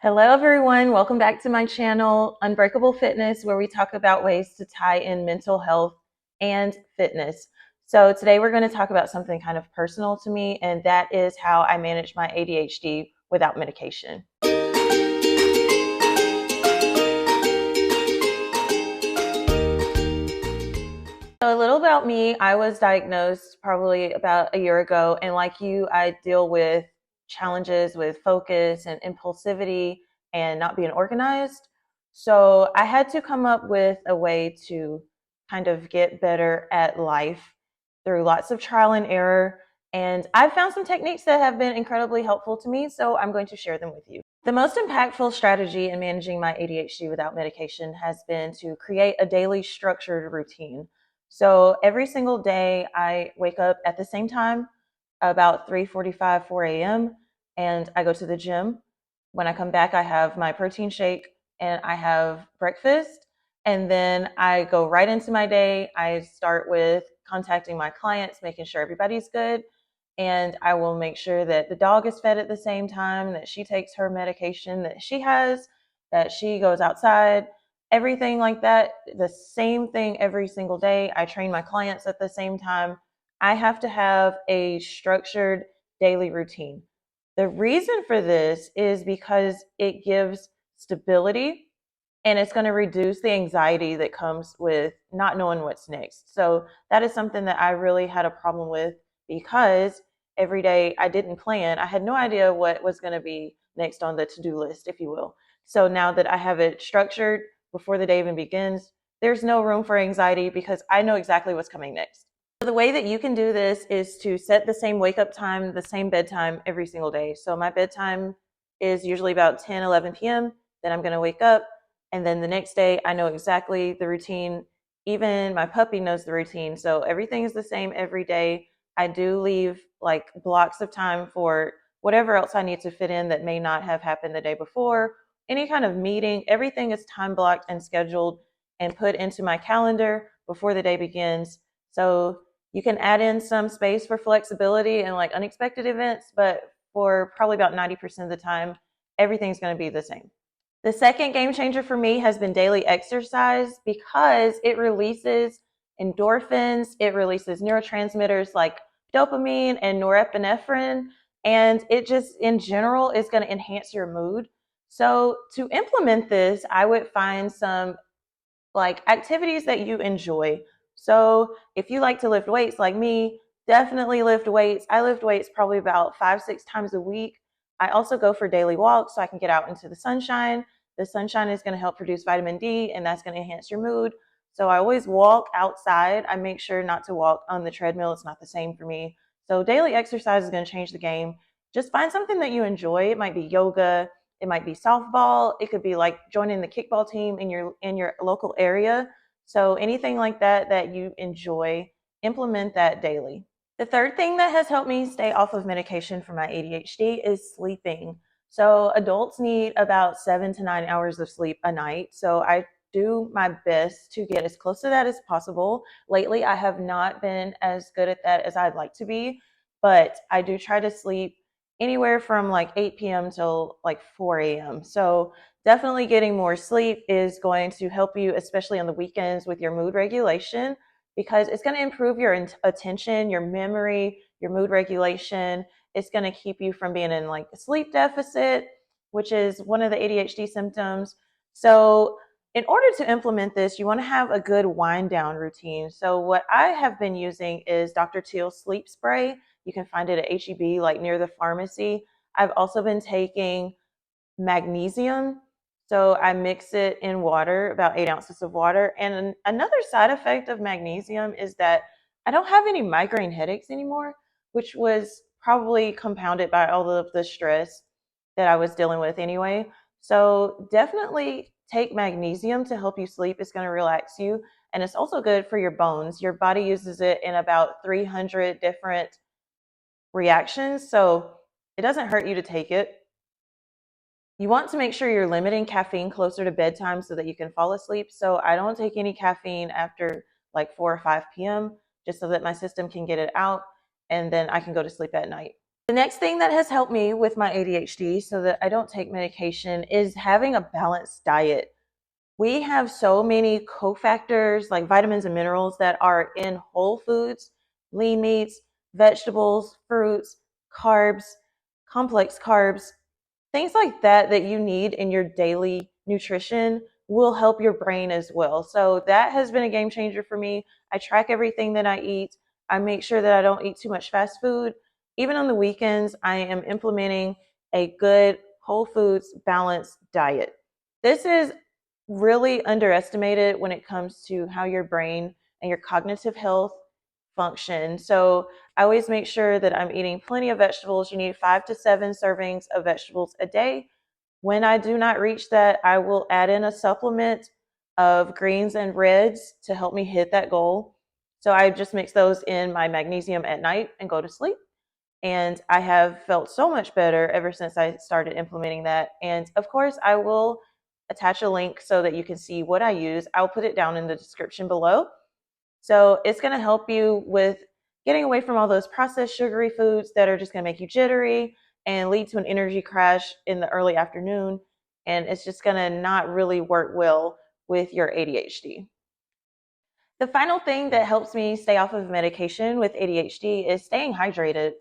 Hello, everyone. Welcome back to my channel, Unbreakable Fitness, where we talk about ways to tie in mental health and fitness. So, today we're going to talk about something kind of personal to me, and that is how I manage my ADHD without medication. So, a little about me, I was diagnosed probably about a year ago, and like you, I deal with challenges with focus and impulsivity and not being organized. So, I had to come up with a way to kind of get better at life through lots of trial and error. And I've found some techniques that have been incredibly helpful to me, so I'm going to share them with you. The most impactful strategy in managing my ADHD without medication has been to create a daily structured routine. So every single day I wake up at the same time, about 3:45, 4 a.m., and I go to the gym. When I come back, I have my protein shake and I have breakfast. And then I go right into my day. I start with contacting my clients, making sure everybody's good. And I will make sure that the dog is fed at the same time, that she takes her medication that she has, that she goes outside, everything like that. The same thing every single day. I train my clients at the same time. I have to have a structured daily routine. The reason for this is because it gives stability and it's going to reduce the anxiety that comes with not knowing what's next. So that is something that I really had a problem with because every day I didn't plan. I had no idea what was going to be next on the to-do list, if you will. So now that I have it structured before the day even begins, there's no room for anxiety because I know exactly what's coming next. So the way that you can do this is to set the same wake up time, the same bedtime every single day. So my bedtime is usually about 10, 11 p.m. Then I'm going to wake up. And then the next day, I know exactly the routine. Even my puppy knows the routine. So everything is the same every day. I do leave like blocks of time for whatever else I need to fit in that may not have happened the day before. Any kind of meeting, everything is time blocked and scheduled and put into my calendar before the day begins. So you can add in some space for flexibility and like unexpected events, but for probably about 90% of the time, everything's going to be the same. The second game changer for me has been daily exercise because it releases endorphins, it releases neurotransmitters like dopamine and norepinephrine, and it just in general is going to enhance your mood. So, to implement this, I would find some like activities that you enjoy. So if you like to lift weights like me, definitely lift weights. I lift weights probably about 5, 6 times a week. I also go for daily walks so I can get out into the sunshine. The sunshine is going to help produce vitamin D and that's going to enhance your mood. So I always walk outside. I make sure not to walk on the treadmill. It's not the same for me. So daily exercise is going to change the game. Just find something that you enjoy. It might be yoga, it might be softball. It could be like joining the kickball team in your local area. So anything like that that you enjoy, implement that daily. The third thing that has helped me stay off of medication for my ADHD is sleeping. So adults need about 7 to 9 hours of sleep a night. So I do my best to get as close to that as possible. Lately, I have not been as good at that as I'd like to be, but I do try to sleep anywhere from like 8 p.m. till like 4 a.m. So definitely getting more sleep is going to help you, especially on the weekends with your mood regulation, because it's going to improve your attention, your memory, your mood regulation. It's going to keep you from being in like a sleep deficit, which is one of the ADHD symptoms. So in order to implement this, you want to have a good wind down routine. So what I have been using is Dr. Teal's sleep spray. You can find it at HEB, like near the pharmacy. I've also been taking magnesium. So I mix it in water, about 8 ounces of water. And another side effect of magnesium is that I don't have any migraine headaches anymore, which was probably compounded by all of the stress that I was dealing with anyway. So definitely take magnesium to help you sleep. It's going to relax you. And it's also good for your bones. Your body uses it in about 300 different reactions. So it doesn't hurt you to take it. You want to make sure you're limiting caffeine closer to bedtime so that you can fall asleep. So I don't take any caffeine after like 4 or 5 p.m. just so that my system can get it out and then I can go to sleep at night. The next thing that has helped me with my ADHD so that I don't take medication is having a balanced diet. We have so many cofactors like vitamins and minerals that are in whole foods, lean meats, vegetables, fruits, carbs, complex carbs, things like that that you need in your daily nutrition will help your brain as well. So that has been a game changer for me. I track everything that I eat. I make sure that I don't eat too much fast food. Even on the weekends, I am implementing a good whole foods balanced diet. This is really underestimated when it comes to how your brain and your cognitive health function. So I always make sure that I'm eating plenty of vegetables. You need 5 to 7 servings of vegetables a day. When I do not reach that, I will add in a supplement of greens and reds to help me hit that goal. So I just mix those in my magnesium at night and go to sleep. And I have felt so much better ever since I started implementing that. And of course, I will attach a link so that you can see what I use. I'll put it down in the description below. So it's going to help you with getting away from all those processed sugary foods that are just going to make you jittery and lead to an energy crash in the early afternoon. And it's just going to not really work well with your ADHD. The final thing that helps me stay off of medication with ADHD is staying hydrated.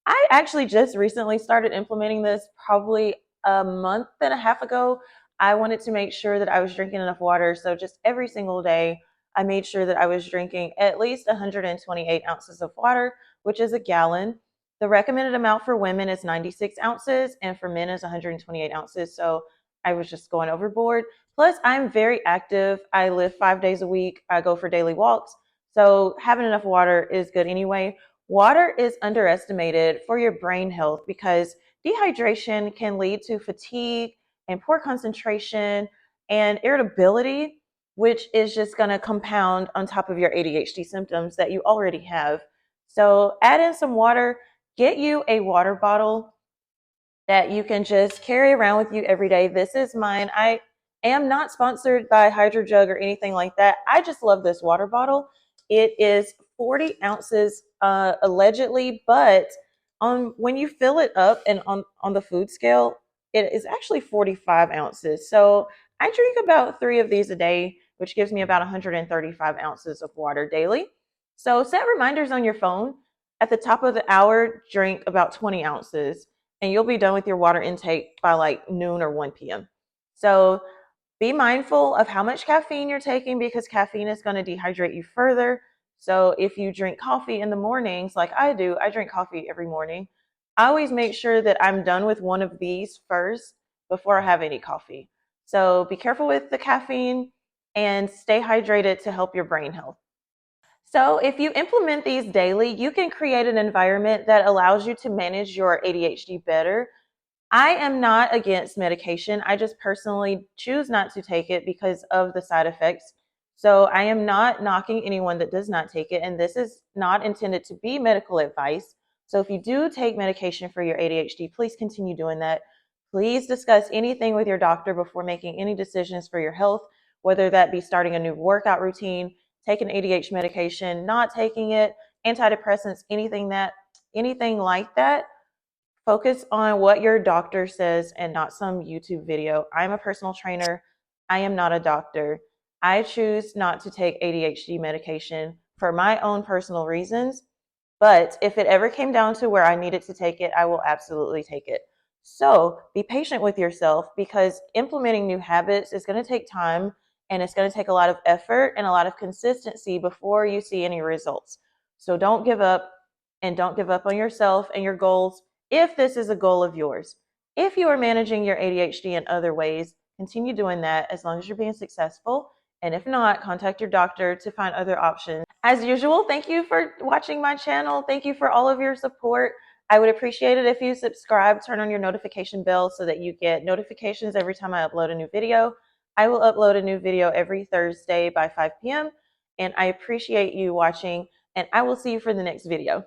I actually just recently started implementing this probably a month and a half ago. I wanted to make sure that I was drinking enough water. So just every single day, I made sure that I was drinking at least 128 ounces of water, which is a gallon. The recommended amount for women is 96 ounces and for men is 128 ounces. So I was just going overboard. Plus, I'm very active. I live 5 days a week. I go for daily walks. So having enough water is good anyway. Water is underestimated for your brain health because dehydration can lead to fatigue and poor concentration and irritability, which is just going to compound on top of your ADHD symptoms that you already have. So add in some water, get you a water bottle that you can just carry around with you every day. This is mine. I am not sponsored by HydroJug or anything like that. I just love this water bottle. It is 40 ounces allegedly, but when you fill it up and on the food scale, it is actually 45 ounces. So I drink about 3 of these a day, which gives me about 135 ounces of water daily. So set reminders on your phone. At the top of the hour, drink about 20 ounces and you'll be done with your water intake by like noon or 1 p.m. So be mindful of how much caffeine you're taking because caffeine is going to dehydrate you further. So if you drink coffee in the mornings, like I do, I drink coffee every morning. I always make sure that I'm done with one of these first before I have any coffee. So be careful with the caffeine and stay hydrated to help your brain health. So if you implement these daily, you can create an environment that allows you to manage your ADHD better. I am not against medication. I just personally choose not to take it because of the side effects. So I am not knocking anyone that does not take it. And this is not intended to be medical advice. So if you do take medication for your ADHD, please continue doing that. Please discuss anything with your doctor before making any decisions for your health, whether that be starting a new workout routine, taking ADHD medication, not taking it, antidepressants, anything like that. Focus on what your doctor says and not some YouTube video. I'm a personal trainer. I am not a doctor. I choose not to take ADHD medication for my own personal reasons. But if it ever came down to where I needed to take it, I will absolutely take it. So be patient with yourself because implementing new habits is going to take time and it's going to take a lot of effort and a lot of consistency before you see any results. So don't give up and don't give up on yourself and your goals if this is a goal of yours. If you are managing your ADHD in other ways, continue doing that as long as you're being successful. And if not, contact your doctor to find other options. As usual, thank you for watching my channel. Thank you for all of your support. I would appreciate it if you subscribe, turn on your notification bell so that you get notifications every time I upload a new video. I will upload a new video every Thursday by 5 p.m. And I appreciate you watching, and I will see you for the next video.